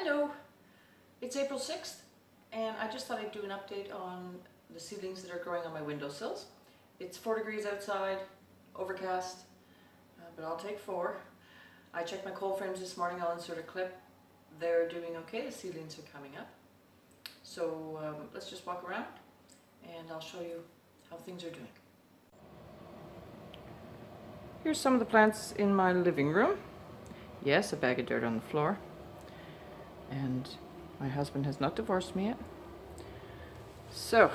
Hello, it's April 6th and I just thought I'd do an update on the seedlings that are growing on my windowsills. It's 4 degrees outside, overcast, but I'll take 4. I checked my cold frames this morning, I'll insert a clip. They're doing okay, the seedlings are coming up. So let's just walk around and I'll show you how things are doing. Here's some of the plants in my living room. Yes, a bag of dirt on the floor. And my husband has not divorced me yet. So,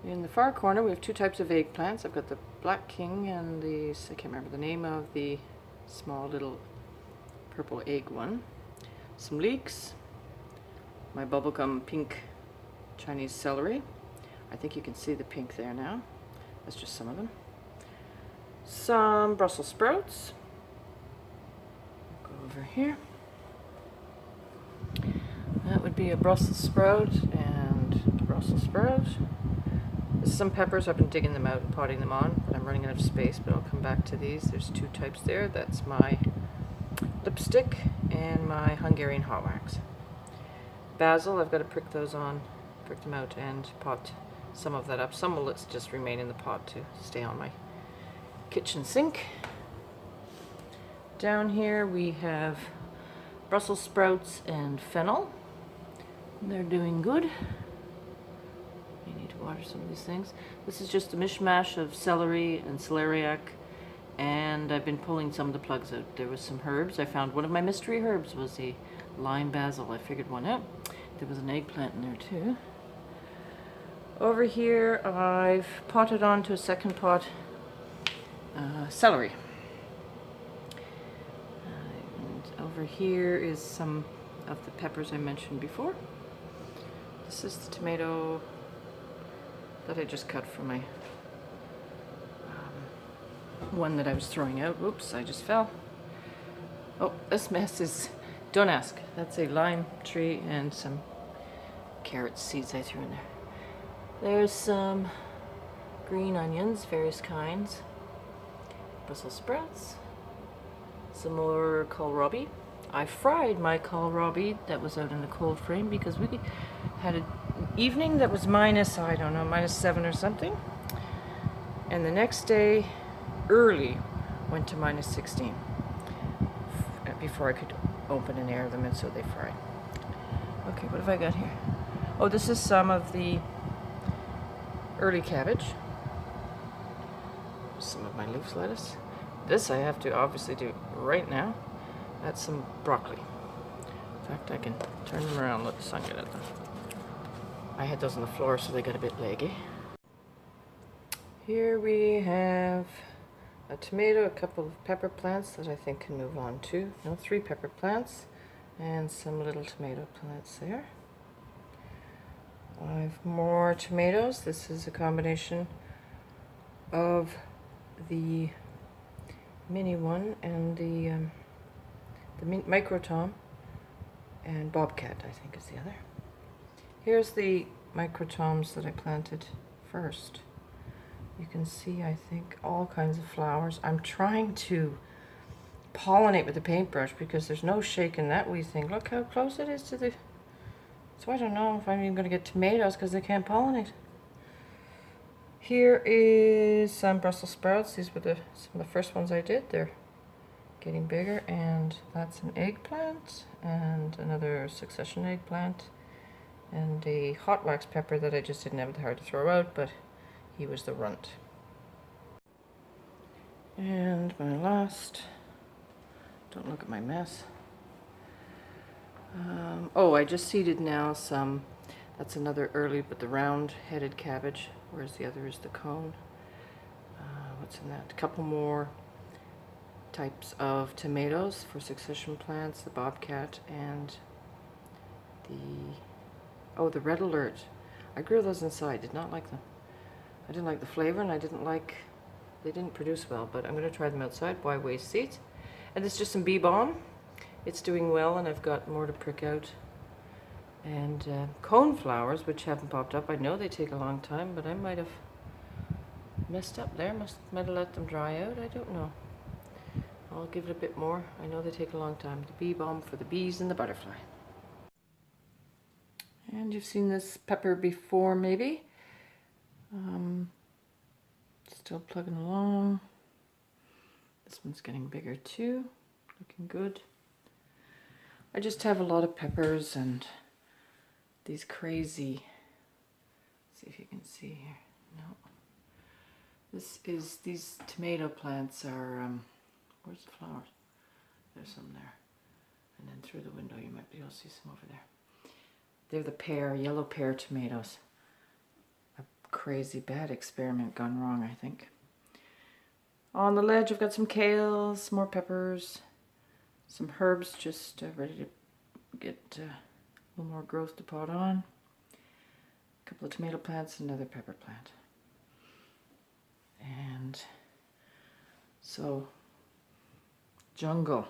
in the far corner we have 2 types of eggplants. I've got the Black King and the, I can't remember the name of the small little purple egg one. Some leeks, my bubblegum pink Chinese celery. I think you can see the pink there now. That's just some of them. Some Brussels sprouts. Go over here. That would be a Brussels sprout and a Brussels sprout. There's some peppers. I've been digging them out and potting them on, but I'm running out of space, but I'll come back to these. There's 2 types there. That's my lipstick and my Hungarian hot wax. Basil, I've got to prick those on, prick them out and pot some of that up. Some will just remain in the pot to stay on my kitchen sink. Down here we have Brussels sprouts and fennel. They're doing good. I need to water some of these things. This is just a mishmash of celery and celeriac, and I've been pulling some of the plugs out. There was some herbs. I found one of my mystery herbs was a lime basil. I figured one out. There was an eggplant in there too. Over here I've potted onto a second pot celery. Over here is some of the peppers I mentioned before. This is the tomato that I just cut from my one that I was throwing out. Oops, I just fell. Oh, this mess is, don't ask. That's a lime tree and some carrot seeds I threw in there. There's some green onions, various kinds. Brussels sprouts. Some more kohlrabi. I fried my kohlrabi that was out in the cold frame because we had an evening that was minus, I don't know, -7 or something. And the next day, early, went to -16 before I could open and air them, and so they fried. Okay, what have I got here? Oh, this is some of the early cabbage. Some of my leaf lettuce. This I have to obviously do right now. That's some broccoli. In fact, I can turn them around, let the sun get at them. I had those on the floor, so they got a bit leggy. Here we have a tomato, a couple of pepper plants that I think can move on to. No, 3 pepper plants, and some little tomato plants there. I have more tomatoes. This is a combination of the mini one and the micro tom, and bobcat I think is the other. Here's the micro toms that I planted first. You can see, I think, all kinds of flowers. I'm trying to pollinate with the paintbrush because there's no shaking that wee thing. Look how close it is to the, so I don't know if I'm even going to get tomatoes because they can't pollinate. Here is some Brussels sprouts. These were some of the first ones I did. They're getting bigger, and that's an eggplant and another succession eggplant and a hot wax pepper that I just didn't have the heart to throw out, but he was the runt. And my last, don't look at my mess. Oh, I just seeded now some, that's another early, but the round-headed cabbage, whereas the other is the cone. What's in that? A couple more types of tomatoes for succession plants, the bobcat and the red alert. I grew those inside, did not like them. I didn't like the flavor, and I didn't like, they didn't produce well, but I'm going to try them outside. Why waste seeds? And this is just some bee balm. It's doing well, and I've got more to prick out. And cone flowers, which haven't popped up. I know they take a long time, but I might have messed up there. Might have let them dry out. I don't know. I'll give it a bit more. I know they take a long time. The bee balm for the bees and the butterfly. And you've seen this pepper before, maybe. Still plugging along. This one's getting bigger too, looking good. I just have a lot of peppers and these crazy, see if you can see here, no. These tomato plants are, where's the flowers? There's some there. And then through the window you might be able to see some over there. They're the yellow pear tomatoes. A crazy bad experiment gone wrong, I think. On the ledge I've got some kale, some more peppers, some herbs just ready to get a little more growth to pot on. A couple of tomato plants, another pepper plant. And so, jungle,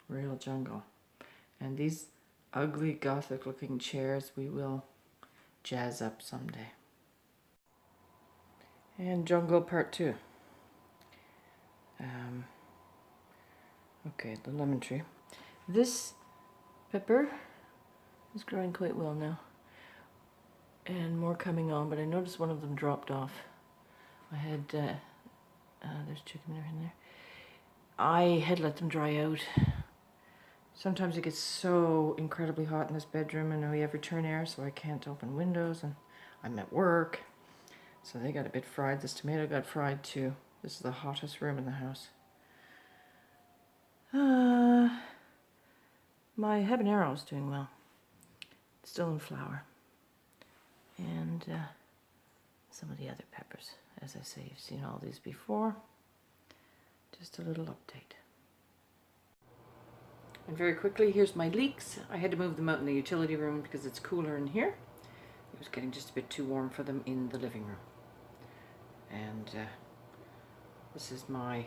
real jungle. And these ugly gothic looking chairs we will jazz up someday. And jungle part 2. Okay, the lemon tree. This pepper is growing quite well now. And more coming on, but I noticed one of them dropped off. I had, there's chicken in there. I had let them dry out. Sometimes it gets so incredibly hot in this bedroom and we have return air, so I can't open windows, and I'm at work. So they got a bit fried. This tomato got fried too. This is the hottest room in the house. My habanero is doing well. It's still in flower. And some of the other peppers. As I say, you've seen all these before. Just a little update. And very quickly, here's my leeks. I had to move them out in the utility room because it's cooler in here. It was getting just a bit too warm for them in the living room. And this is my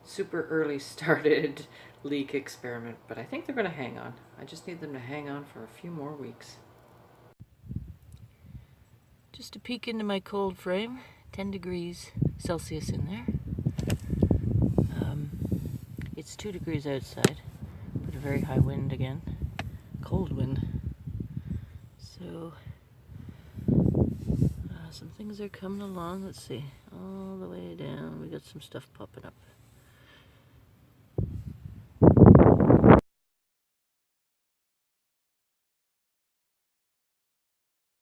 super early started leek experiment, but I think they're going to hang on. I just need them to hang on for a few more weeks. Just a peek into my cold frame, 10 degrees Celsius in there. It's 2 degrees outside, but a very high wind again, cold wind. So some things are coming along. Let's see, all the way down we got some stuff popping up.